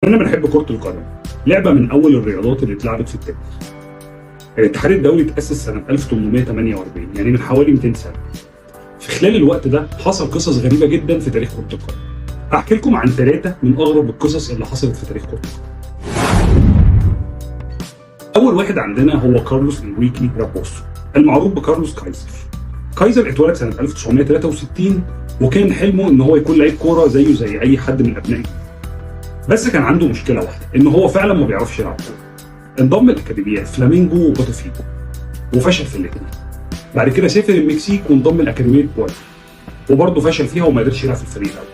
انا بنحب كرة القدم، لعبة من أول الرياضات اللي اتلعبت في التاريخ. الاتحاد الدولي تأسس سنة 1848، يعني من حوالي 200 سنة. في خلال الوقت ده حصل قصص غريبة جدا في تاريخ كرة القدم. هحكي لكم عن 3 من أغرب القصص اللي حصلت في تاريخ كرة القدم. أول واحد عندنا هو كارلوس إنريكي رابوسو، المعروف بكارلوس كايزر. كايزر اتولد سنة 1963 وكان حلمه إن هو يكون لعيب كورة زيه زي أي حد من أبنائه. بس كان عنده مشكلة واحدة، إن هو فعلا ما بيعرفش يلعب كورة. انضم الأكاديميات فلامينجو وبوتافيجو وفشل في الاثنين. بعد كده سافر المكسيك وانضم لأكاديمية بويرتو وبرضه فشل فيها وما قدرش يلعب في الفريق الأول.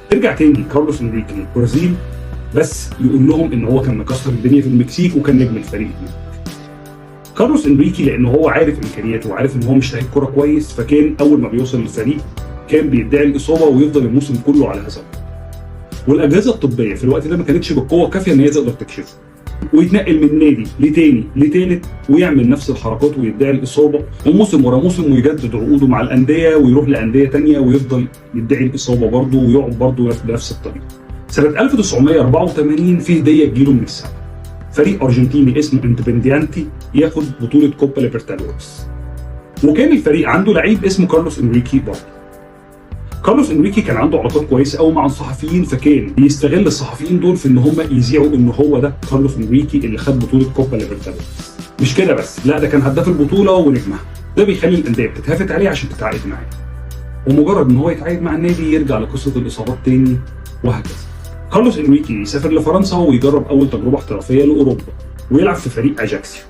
ترجع تاني كارلوس إنريكي للبرازيل، بس يقول لهم إن هو كان مكسر الدنيا في المكسيك وكان نجم الفريق هناك. كارلوس إنريكي لأن هو عارف إمكانياته وعارف إن هو مش لعيب كورة كويس، فكان أول ما بيوصل للفريق كان بيدعي الإصابة ويفضل الموسم كله على هذا. والأجهزة الطبية في الوقت ده ما كانتش بالقوة الكافية إن هي تقدر تكشفه، ويتنقل من نادي لتاني لتالت ويعمل نفس الحركات ويدعي الإصابة، وموسم ورا موسم ويجدد عقوده مع الأندية ويروح لأندية تانية ويفضل يدعي الإصابة برضه ويقعد برضه بنفس الطريقة. سنة 1984 في هدية تجيله من السماء، فريق أرجنتيني اسمه اندبنديانتي ياخد بطولة كوبا ليبرتادوريس، وكان الفريق عنده لعيب اسمه كارلوس إنريكي برضه. كارلوس إنريكي كان عنده علاقات كويسه قوي مع الصحفيين، فكان بيستغل الصحفيين دول في ان هم يذيعوا ان هو ده كارلوس إنريكي اللي خد بطوله كوبا ليبرتادوريس. مش كده بس، لا ده كان هداف البطوله ونجمها. ده بيخلي الانديه بتتهافت عليه عشان تتعاقد معاه، ومجرد ان هو يتعاقد مع النادي يرجع لقصه الاصابات تاني وهكذا. كارلوس إنريكي يسافر لفرنسا ويجرب اول تجربه احترافيه لاوروبا ويلعب في فريق اجاكسيو،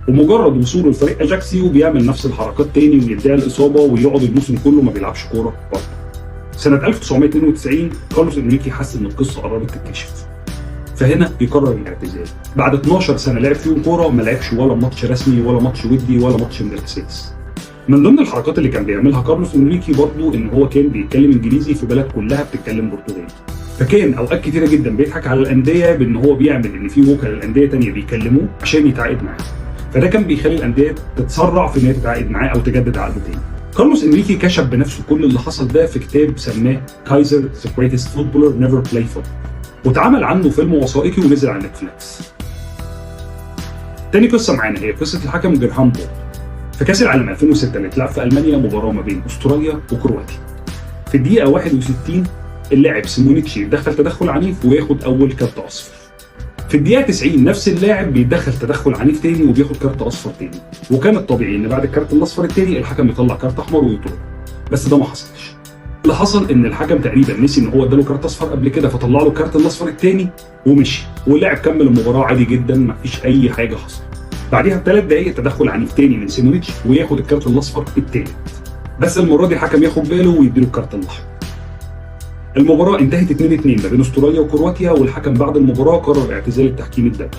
ومجرد وصوله لفريق اجاكسيو بيعمل نفس الحركات تاني ويدعي الاصابه ويقعد الموسم كله ما بيلعبش كوره برضه. سنة 1992 كارلوس إنريكي حس إن القصة قربت تتكشف، فهنا يقرر الاعتزال. بعد 12 سنة لعب فيهم كورة ما لعبش ولا ماتش رسمي ولا ماتش ودي ولا ماتش من الأساس. من ضمن الحركات اللي كان بيعملها كارلوس إنريكي برضه إن هو كان بيتكلم إنجليزي في بلد كلها بتتكلم برتغالي، فكان أوقات كتيرة جدا بيضحك على الأندية بإن هو بيعمل إن في وكلاء الأندية تانية بيكلموه عشان يتعاقد معاه، فده كان بيخلي الأندية تتسرع في إن هي تتعاقد معاه أو تجدد عقده تاني. كارلوس إنريكي كشف بنفسه كل اللي حصل ده في كتاب سماه كايزر ذا جريتست فوتبولر نيفر بلاي فوتبول، واتعمل عنه فيلم وثائقي ونزل على نتفليكس. تاني قصة معانا هي قصة الحكم جرهام بول في كأس العالم 2006 اللي اتلعب في ألمانيا، مباراة ما بين أستراليا وكرواتيا. في الدقيقة 61 اللاعب سيمونيتشي دخل تدخل عنيف وياخد أول كارت أصفر. في الدقيقة 90 نفس اللاعب بيتدخل تدخل عنيف تاني وبياخد كارت اصفر تاني، وكان الطبيعي ان بعد الكارت الاصفر التاني الحكم يطلع كارت احمر ويطرد، بس ده ما حصلش. اللي حصل ان الحكم تقريبا نسي ان هو اداله كارت اصفر قبل كده، فطلع له الكارت الاصفر التاني ومشي، واللاعب كمل المباراة عادي جدا، ما فيش اي حاجة حصلت. بعديها ب3 دقايق تدخل عنيف تاني من سيمونيتش وياخد الكارت الاصفر التالت، بس المرة دي الحكم ياخد باله ويديله الكارت الاحمر. المباراة انتهت 2-2 ما بين استراليا وكرواتيا، والحكم بعد المباراة قرر اعتزال التحكيم الدولي،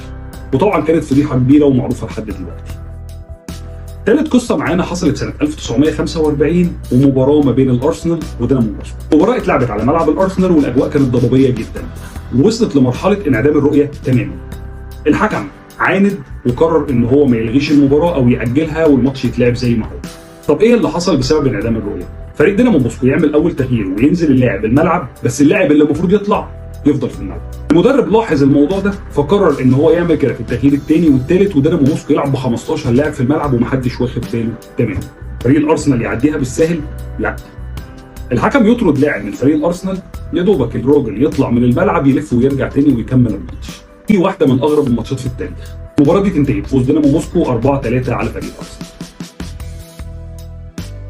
وطبعا كانت فضيحة كبيرة ومعروفة لحد دلوقتي. ثالث قصة معانا حصلت سنة 1945 ومباراة ما بين الأرسنال ودينامو موسكو. المباراة اتلعبت على ملعب الأرسنال والأجواء كانت ضبابية جدا، ووصلت لمرحلة انعدام الرؤية تماما. الحكم عاند وقرر ان هو ما يلغيش المباراة او يأجلها والماتش يتلعب زي ما هو. طب ايه اللي حصل بسبب انعدام الرؤية؟ فريق دينامو موسكو يعمل اول تغيير وينزل اللاعب الملعب، بس اللاعب اللي المفروض يطلع يفضل في الملعب. المدرب لاحظ الموضوع ده فقرر ان هو يعمل كده في التغيير الثاني والثالث، ودينامو موسكو يلعب ب 15 لاعب في الملعب ومحدش واخد باله تماما. فريق الارسنال يعديها بالسهل؟ لا، الحكم يطرد لاعب من فريق الارسنال، يا دوبك الراجل يطلع من الملعب يلف ويرجع تاني ويكمل الماتش. دي واحده من اغرب الماتشات في التاريخ. المباراه دي تنتهي بفوز دينامو موسكو 4-3 على فريق الارسنال.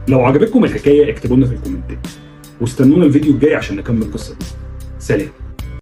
لو عجبتكم الحكايه اكتبوا لنا في الكومنتات، واستنونا الفيديو الجاي عشان نكمل القصه دي. سلام.